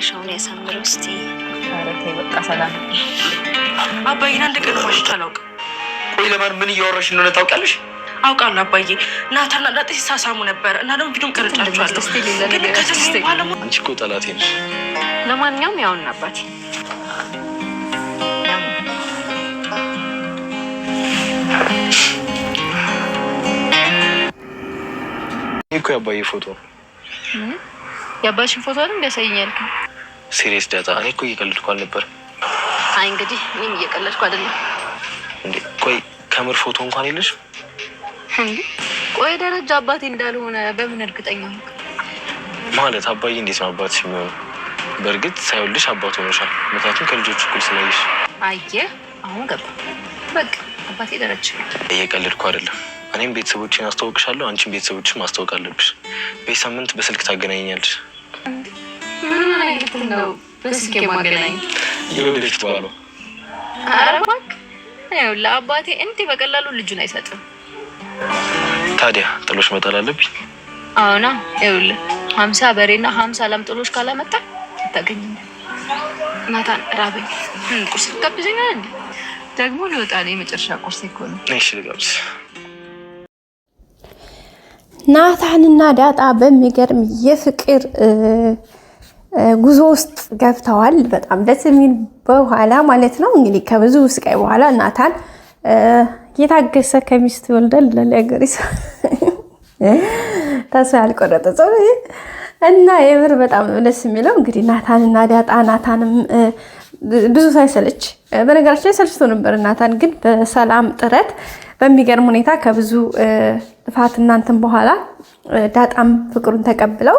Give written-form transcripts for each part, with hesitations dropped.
መጨረሻውን ያሳምረው እስቲ። ኧረ ተይ በቃ ሰላም። አባዬን አንድ ቀን ማሽቻ አላውቅም። ቆይ ለማን ምን እያወራሽ እንደሆነ ታውቂያለሽ? አውቃለሁ አባዬ። ናታና ዳጤ ሲሳሳሙ ነበር እና ደግሞ ቪዲዮን ቀርጫቸዋለሁ። ግን ከዚህ በኋላ አንቺ እኮ ጠላቴ ነሽ። ለማንኛውም ያውን አባቴ እኮ ያባዬ ፎቶ ያባሽን ፎቶ አይደል እንዲያሳየኛል? ሲሪየስ ዳታ። እኔ እኮ እየቀለድኩ አልነበር። አይ እንግዲህ እኔም እየቀለድኩ አይደለም እንዴ። ቆይ ከምር ፎቶ እንኳን የለሽ እንዴ? ቆይ ደረጃ አባቴ እንዳልሆነ በምን እርግጠኛ ነህ? ማለት አባዬ እንዴት ነው አባትሽ የሚሆነው? በእርግጥ ሳይወልድሽ አባቱ ሆነሻል። ምክንያቱም ከልጆች እኩል ስላየሽ። አየህ አሁን ገባ። በቃ አባቴ ደረጃ። እየቀለድኩ አይደለም። እኔም ቤተሰቦችን አስተዋውቅሻለሁ፣ አንቺም ቤተሰቦችን ማስተዋወቅ አለብሽ። በሳምንት በስልክ ታገናኛለሽ። ምን አይነት ነው በስልክ ማገናኝ? የወደፊት ባሏ። ኧረ እባክህ ያው ለአባቴ እንዲህ በቀላሉ ልጁን አይሰጥም። ታዲያ ጥሎሽ መጣል አለብኝ? አዎና ይኸውልህ 50 በሬና 50 ላም ጥሎሽ ካላመጣ አታገኝም። ናታን ራበኝ። ቁርስ ልጋብዘኛል እንዴ? ደግሞ ልወጣ ነው። የመጨረሻ ቁርስ እኮ ነው። እሺ ልጋብዝ። ናታንና ዳጣ በሚገርም የፍቅር ጉዞ ውስጥ ገብተዋል። በጣም ደስ የሚል በኋላ ማለት ነው። እንግዲህ ከብዙ ስቃይ በኋላ ናታን የታገሰ ከሚስት ይወልዳል ለለገሪ ተስፋ ያልቆረጠ ሰው እና የምር በጣም ደስ የሚለው እንግዲህ ናታንና ዳጣ ናታንም ብዙ ሳይሰለች በነገራችን ላይ ሰልችቶ ነበር። ናታን ግን በሰላም ጥረት በሚገርም ሁኔታ ከብዙ ጥፋት እናንተም በኋላ ዳጣም ፍቅሩን ተቀብለው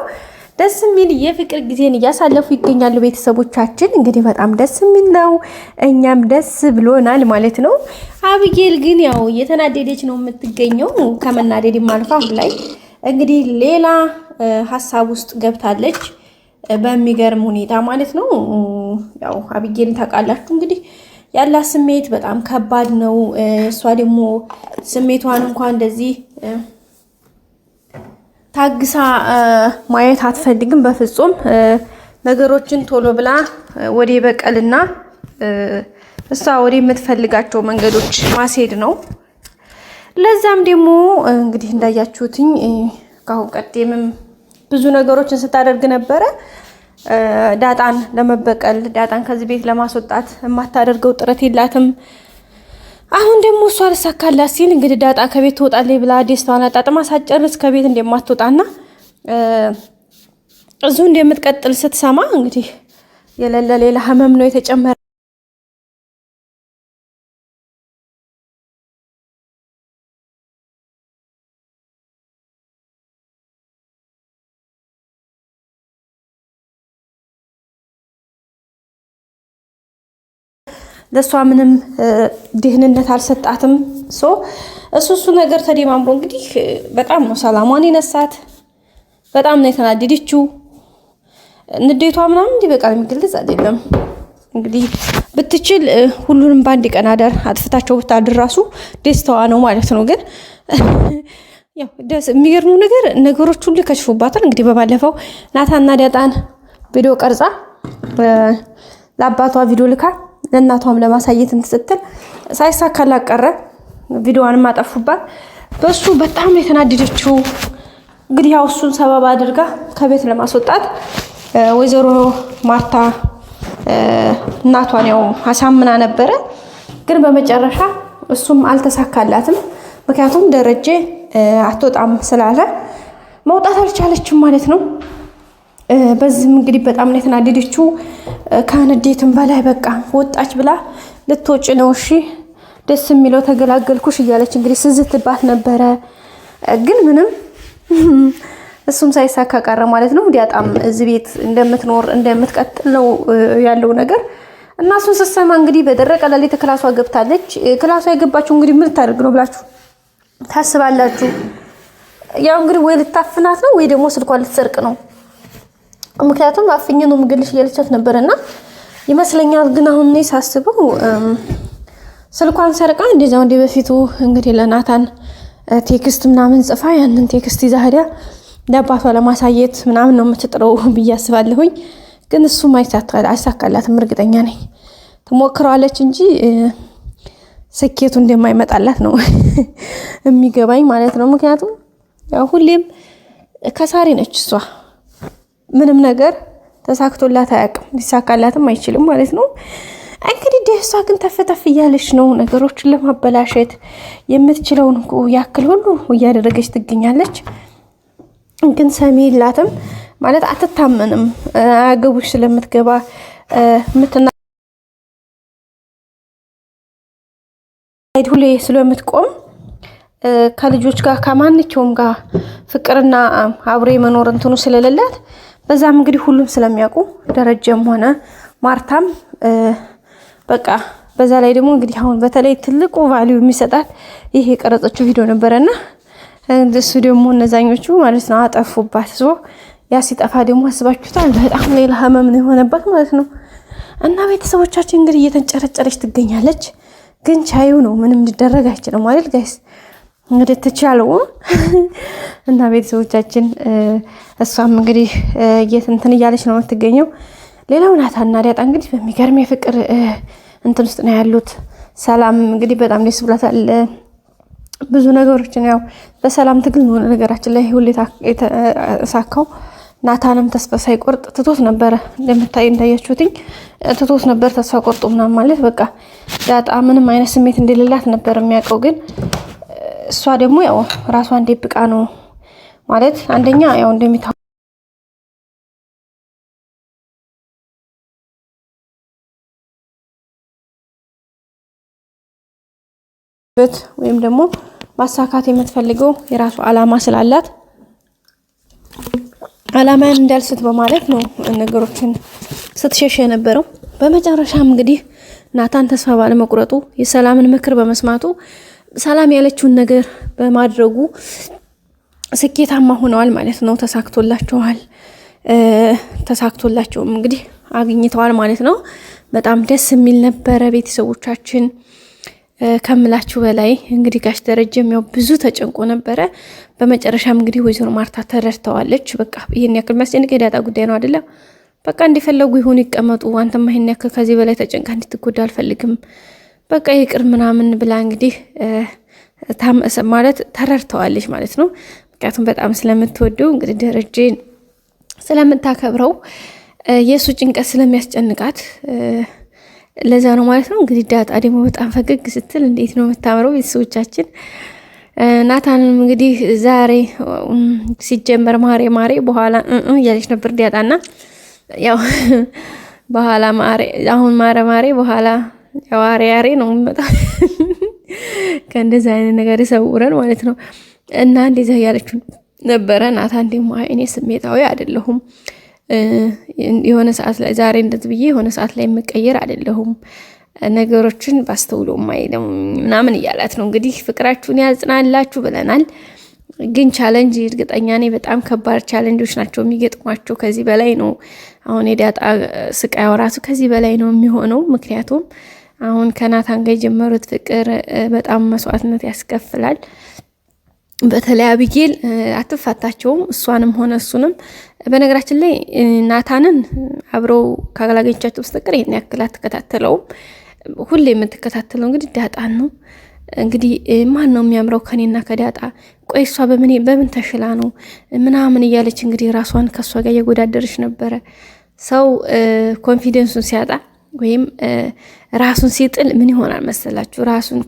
ደስ የሚል የፍቅር ጊዜን እያሳለፉ ይገኛሉ። ቤተሰቦቻችን እንግዲህ በጣም ደስ የሚል ነው። እኛም ደስ ብሎናል ማለት ነው። አብጌል ግን ያው እየተናደደች ነው የምትገኘው። ከመናደድም አልፋ አሁን ላይ እንግዲህ ሌላ ሀሳብ ውስጥ ገብታለች በሚገርም ሁኔታ ማለት ነው። ያው አብጌልን ታውቃላችሁ እንግዲህ ያላት ስሜት በጣም ከባድ ነው። እሷ ደግሞ ስሜቷን እንኳን እንደዚህ ታግሳ ማየት አትፈልግም በፍጹም። ነገሮችን ቶሎ ብላ ወደ በቀልና እሷ ወደ የምትፈልጋቸው መንገዶች ማስሄድ ነው። ለዛም ደግሞ እንግዲህ እንዳያችሁትኝ ካሁን ቀደምም ብዙ ነገሮችን ስታደርግ ነበረ። ዳጣን ለመበቀል ዳጣን ከዚህ ቤት ለማስወጣት የማታደርገው ጥረት የላትም። አሁን ደግሞ እሷ ልሳካላት ሲል እንግዲህ ዳጣ ከቤት ትወጣለች ብላ ደስታዋን አጣጥማ ሳትጨርስ ከቤት እንደማትወጣና እዚሁ እንደምትቀጥል ስትሰማ እንግዲህ የሌለ ሌላ ህመም ነው የተጨመረ። ለሷ ምንም ድህንነት አልሰጣትም። እሱ ነገር ተደማምሮ እንግዲህ በጣም ነው ሰላሟን ይነሳት። በጣም ነው የተናደደችው። ንዴቷ ምናምን እንዲህ በቃ የሚገልጽ አይደለም። እንግዲህ ብትችል ሁሉንም በአንድ ቀን አዳር አጥፍታቸው ብታድር ራሱ ደስታዋ ነው ማለት ነው። ግን ያው የሚገርሙ ነገሮች ሁሉ ከሽፉባታል። እንግዲህ በባለፈው ናታንና ዳጣን ቪዲዮ ቀርጻ ለአባቷ ቪዲዮ ልካ ለእናቷም ለማሳየት ስትል ሳይሳካላት ቀረ። ቪዲዮዋንም አጠፉባት። በሱ በጣም የተናደደችው እንግዲህ ያው እሱን ሰበብ አድርጋ ከቤት ለማስወጣት ወይዘሮ ማርታ እናቷን ያው አሳምና ነበረ። ግን በመጨረሻ እሱም አልተሳካላትም። ምክንያቱም ደረጀ አትወጣም ስላለ መውጣት አልቻለችም ማለት ነው። በዚህም እንግዲህ በጣም ነው የተናደደችው። ከንዴትም በላይ በቃ ወጣች ብላ ልትወጪ ነው እሺ ደስ የሚለው ተገላገልኩሽ እያለች እንግዲህ ስዝትባት ነበረ። ግን ምንም እሱም ሳይሳካ ቀረ ማለት ነው። ዳጣም እዚህ ቤት እንደምትኖር እንደምትቀጥል ነው ያለው ነገር እና እሱን ስትሰማ እንግዲህ በደረቀ ሌሊት ክላሷ ገብታለች። ክላሷ የገባችው እንግዲህ ምን ልታደርግ ነው ብላችሁ ታስባላችሁ? ያው እንግዲህ ወይ ልታፍናት ነው ወይ ደግሞ ስልኳን ልትሰርቅ ነው። ምክንያቱም አፍኜ ነው የምገልሽ እያለቻት ነበርና ይመስለኛል። ግን አሁን እኔ ሳስበው ስልኳን ሰርቃ እንደዛው እንደ በፊቱ እንግዲህ ለናታን ቴክስት ምናምን ጽፋ ያንን ቴክስት ይዛ ሄዳ ለአባቷ ለማሳየት ምናምን ነው የምትጥረው ብዬ አስባለሁኝ። ግን እሱም አይሳካላትም እርግጠኛ ነኝ። ትሞክረዋለች እንጂ ስኬቱ እንደማይመጣላት ነው የሚገባኝ ማለት ነው። ምክንያቱም ያው ሁሌም ከሳሪ ነች እሷ። ምንም ነገር ተሳክቶላት አያውቅም፣ ሊሳካላትም አይችልም ማለት ነው። እንግዲህ ደሷ ግን ተፈተፍ እያለች ነው ነገሮችን ለማበላሸት የምትችለውን ያክል ሁሉ እያደረገች ትገኛለች። ግን ሰሚ የላትም ማለት አትታመንም። አገቡሽ ስለምትገባ ሁሌ ስለምትቆም ከልጆች ጋር ከማንኛውም ጋር ፍቅርና አብሬ መኖር እንትኑ ስለሌላት በዛም እንግዲህ ሁሉም ስለሚያውቁ ደረጀም ሆነ ማርታም በቃ በዛ ላይ ደግሞ እንግዲህ አሁን በተለይ ትልቁ ቫልዩ የሚሰጣት ይሄ የቀረጸችው ቪዲዮ ነበረና እንደሱ ደግሞ እነዛኞቹ ማለት ነው አጠፉባት። ያ ሲጠፋ ደግሞ አስባችሁታል፣ በጣም ሌላ ህመም ነው የሆነባት ማለት ነው። እና ቤተሰቦቻችን እንግዲህ እየተንጨረጨረች ትገኛለች። ግን ቻዩ ነው ምንም ሊደረግ አይችልም ማለት ጋይስ እንግዲህ ተቻለው እና ቤተሰቦቻችን እሷም እንግዲህ እንትን እያለች ነው የምትገኘው። ሌላው ናታንና ዳጣ እንግዲህ በሚገርም የፍቅር እንትን ውስጥ ነው ያሉት። ሰላም እንግዲህ በጣም ደስ ብሏታል። ብዙ ነገሮችን ያው በሰላም ትግል ነው ነገራችን ላይ ሁሌ የተሳካው። ናታንም ተስፋ ሳይቆርጥ ትቶት ነበረ እንዳያችሁትኝ ትቶት ነበር ተስፋ ቆርጦ ምናምን ማለት በቃ ዳጣ ምንም አይነት ስሜት እንደሌላት ነበር የሚያውቀው። ግን እሷ ደግሞ ያው ራሷን ደብቃ ነው ማለት አንደኛ ያው እንደሚታወቀው ወይም ደግሞ ማሳካት የምትፈልገው የራሱ አላማ ስላላት አላማን እንዳልስት በማለት ነው ነገሮችን ስትሸሽ የነበረው። በመጨረሻም እንግዲህ ናታን ተስፋ ባለመቁረጡ የሰላምን ምክር በመስማቱ ሰላም ያለችውን ነገር በማድረጉ ስኬታማ ሆነዋል ማለት ነው። ተሳክቶላቸውም እንግዲህ አግኝተዋል ማለት ነው። በጣም ደስ የሚል ነበረ ቤተሰቦቻችን ከምላችሁ በላይ እንግዲህ ጋሽ ደረጀም ያው ብዙ ተጨንቆ ነበረ። በመጨረሻም እንግዲህ ወይዘሮ ማርታ ተረድተዋለች። በቃ ይሄን ያክል የሚያስጨንቅ የዳጣ ጉዳይ ነው አይደለም፣ በቃ እንዲፈለጉ ይሁን ይቀመጡ፣ አንተማ ይሄን ያክል ከዚህ በላይ ተጨንቃ እንድትጎዳ አልፈልግም፣ በቃ ይቅር ምናምን ብላ እንግዲህ ማለት ተረድተዋለች ማለት ነው። ምክንያቱም በጣም ስለምትወደው እንግዲህ ደረጀን ስለምታከብረው የእሱ ጭንቀት ስለሚያስጨንቃት ለዛ ነው ማለት ነው። እንግዲህ ዳጣ ደግሞ በጣም ፈገግ ስትል እንዴት ነው የምታምረው ቤተሰቦቻችን። ናታንም እንግዲህ ዛሬ ሲጀመር ማሬ ማሬ በኋላ እያለች ነበር ዳጣና ያው በኋላ ማሬ አሁን ማሬ ማሬ በኋላ ያው አሬ አሬ ነው የሚመጣው። ከእንደዛ አይነት ነገር ይሰውረን ማለት ነው። እና እንደዛ ያለችው ነበረ። ናታን ደግሞ እኔ ስሜታዊ አይደለሁም የሆነ ሰዓት ላይ ዛሬ እንደዚህ ብዬ የሆነ ሰዓት ላይ የምቀየር አይደለሁም ነገሮችን ባስተውሎ ማይለም ምናምን እያላት ነው። እንግዲህ ፍቅራችሁን ያጽናላችሁ ብለናል። ግን ቻሌንጅ እርግጠኛ ነኝ በጣም ከባድ ቻሌንጆች ናቸው የሚገጥሟቸው። ከዚህ በላይ ነው አሁን የዳጣ ስቃይ ራሱ ከዚህ በላይ ነው የሚሆነው። ምክንያቱም አሁን ከናታን ጋር የጀመሩት ፍቅር በጣም መስዋዕትነት ያስከፍላል። በተለይ አብጌል አትፋታቸውም፣ እሷንም ሆነ እሱንም። በነገራችን ላይ ናታንን አብረው ካላገኘቻቸው በስተቀር ይሄን ያክል አትከታተለውም። ሁሌ የምትከታተለው እንግዲህ ዳጣን ነው። እንግዲህ ማን ነው የሚያምረው ከኔና ከዳጣ? ቆይ እሷ በምን ተሽላ ነው ምናምን እያለች እንግዲህ ራሷን ከእሷ ጋር እየጎዳደረች ነበረ። ሰው ኮንፊደንሱን ሲያጣ ወይም ራሱን ሲጥል ምን ይሆናል መሰላችሁ? ራሱን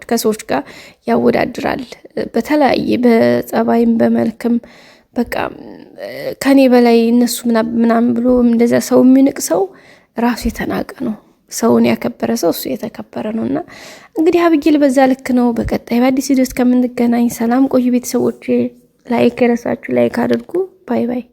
ከሰዎች ጋር ያወዳድራል። በተለያየ በጸባይም በመልክም በቃ ከኔ በላይ እነሱ ምናምን ብሎ እንደዛ ሰው የሚንቅ ሰው ራሱ የተናቀ ነው። ሰውን ያከበረ ሰው እሱ የተከበረ ነው። እና እንግዲህ አብጌል በዛ ልክ ነው። በቀጣይ በአዲስ ቪዲዮ እስከምንገናኝ ሰላም ቆዩ ቤተሰቦች። ላይክ የረሳችሁ ላይክ አድርጉ። ባይ ባይ።